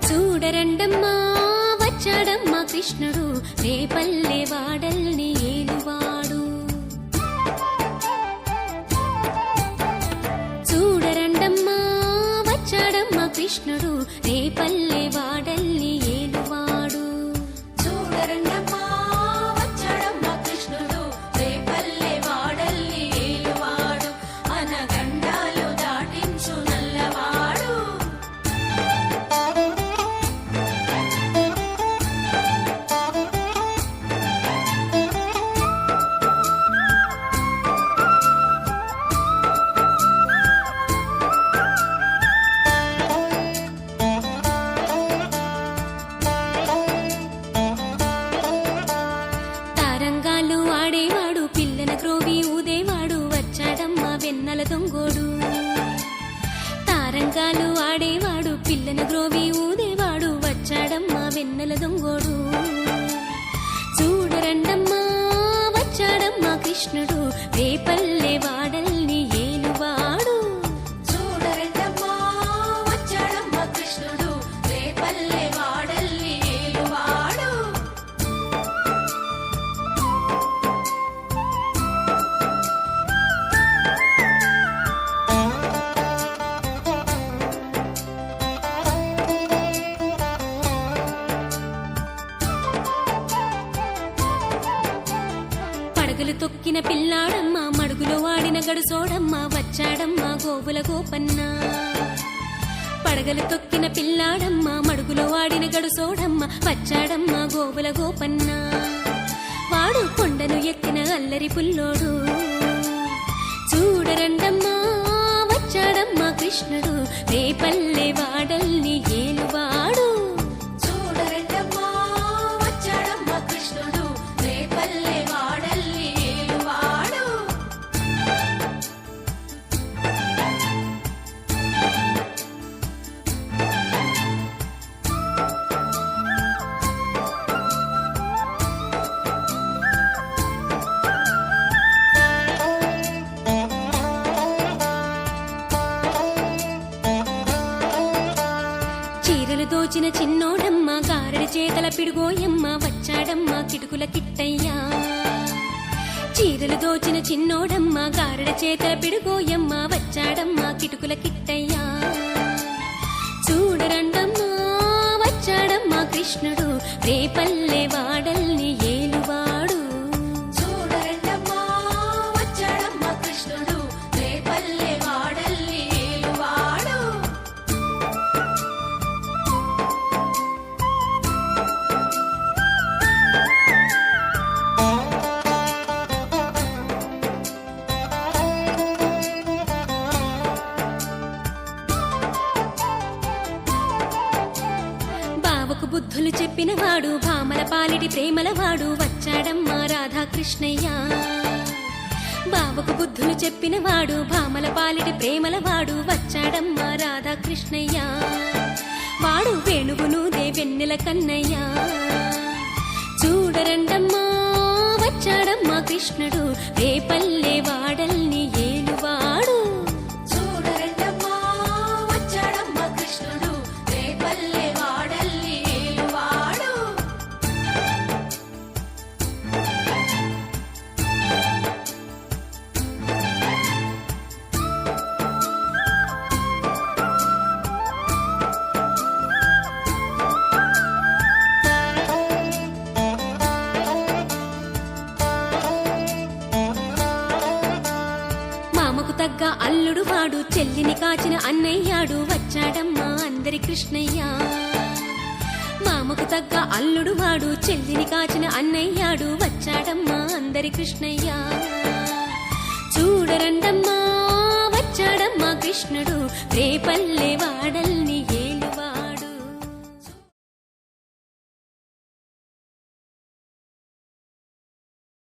చూడరండమ్మా వచ్చాడమ్మా కృష్ణుడు రేపల్లె వాడల్ని ఏలువాడు. చూడరండమ్మా వచ్చాడమ్మా కృష్ణుడు రేపల్లె వాడల్ని ఏలువాడు. చూడరండమ్మా వచ్చాడమ్మా కృష్ణుడు రేపల్లె వాడల్ని ఏలువాడు. అనగండాలు దాటించు నల్లవాడు. తారంగాలు ఆడేవాడు పిల్లన క్రోవి ఊదేవాడు వచ్చాడమ్మా వెన్నెల దొంగోడు. తారంగాలు ఆడేవాడు పిల్లన గ్రోవి ఊదేవాడు వచ్చాడమ్మా వెన్నెల దొంగోడు. చూడరండమ్మా వచ్చాడమ్మా కృష్ణుడు రేపల్లె వాడల్ని ఏలువాడు. చూడరండమ్మా వచ్చాడమ్మా కృష్ణుడు రేపల్లె వాడల్ని ఏలువాడు. పడగలు తొక్కిన పిల్లాడమ్మ మడుగులో వాడిన గడుసోడమ్మ వచ్చాడమ్మ గోవుల గోపన్న. పడగలు తొక్కిన పిల్లాడమ్మ మడుగులో వాడిన గడుసోడమ్మ వచ్చాడమ్మ గోవుల గోపన్న. వాడు కొండను ఎత్తిన అల్లరి పుల్లోడు. చూడరండమ్మా వచ్చాడమ్మా కృష్ణుడు రేపల్లె వాడల్ని ఏలువాడు. చూడరండమ్మా వచ్చాడమ్మా కృష్ణుడు రేపల్లె వాడల్ని ఏలువాడు. చీరలు దోచిన చిన్నోడమ్మ గారడి చేతల పిడుగోయమ్మ వచ్చాడమ్మ కిటుకుల కిట్టయ్యా. చీరలు దోచిన చిన్నోడమ్మ గారడి చేతల పిడుగోయమ్మ వచ్చాడమ్మ కిటుకుల కిట్టయ్యా. చూడరండమ్మా వచ్చాడమ్మా కృష్ణుడు రేపల్లె వాడల్ని ఏలువాడు. చూడరండమ్మా వచ్చాడమ్మా కృష్ణుడు రేపల్లె వాడల్ని ఏలువాడు. బావకు బుద్ధులు చెప్పినవాడు భామల పాలిటి ప్రేమలవాడు వచ్చాడమ్మా రాధాకృష్ణయ్య. బావకు బుద్ధులు చెప్పినవాడు భామల పాలిటి ప్రేమలవాడు వచ్చాడమ్మా రాధాకృష్ణయ్య. వాడు వేణువును వెన్నెల కన్నయ్య. చూడరండమ్మా వచ్చాడమ్మా కృష్ణుడు రేపల్లె వాడల్ని ఏలువాడు. చూడరండమ్మా వచ్చాడమ్మా కృష్ణుడు రేపల్లె వాడల్ని ఏలువాడు. మామకు తగ్గ అల్లుడు వాడు చెల్లిని కాచిన అన్నయ్యాడు వచ్చాడమ్మా అందరి కృష్ణయ్య. మామకు తగ్గ అల్లుడు వాడు చెల్లిని కాచిన అన్నయ్యాడు వచ్చాడమ్మా అందరి కృష్ణయ్య. చూడరండమ్మా వచ్చాడమ్మా కృష్ణుడు రేపల్లె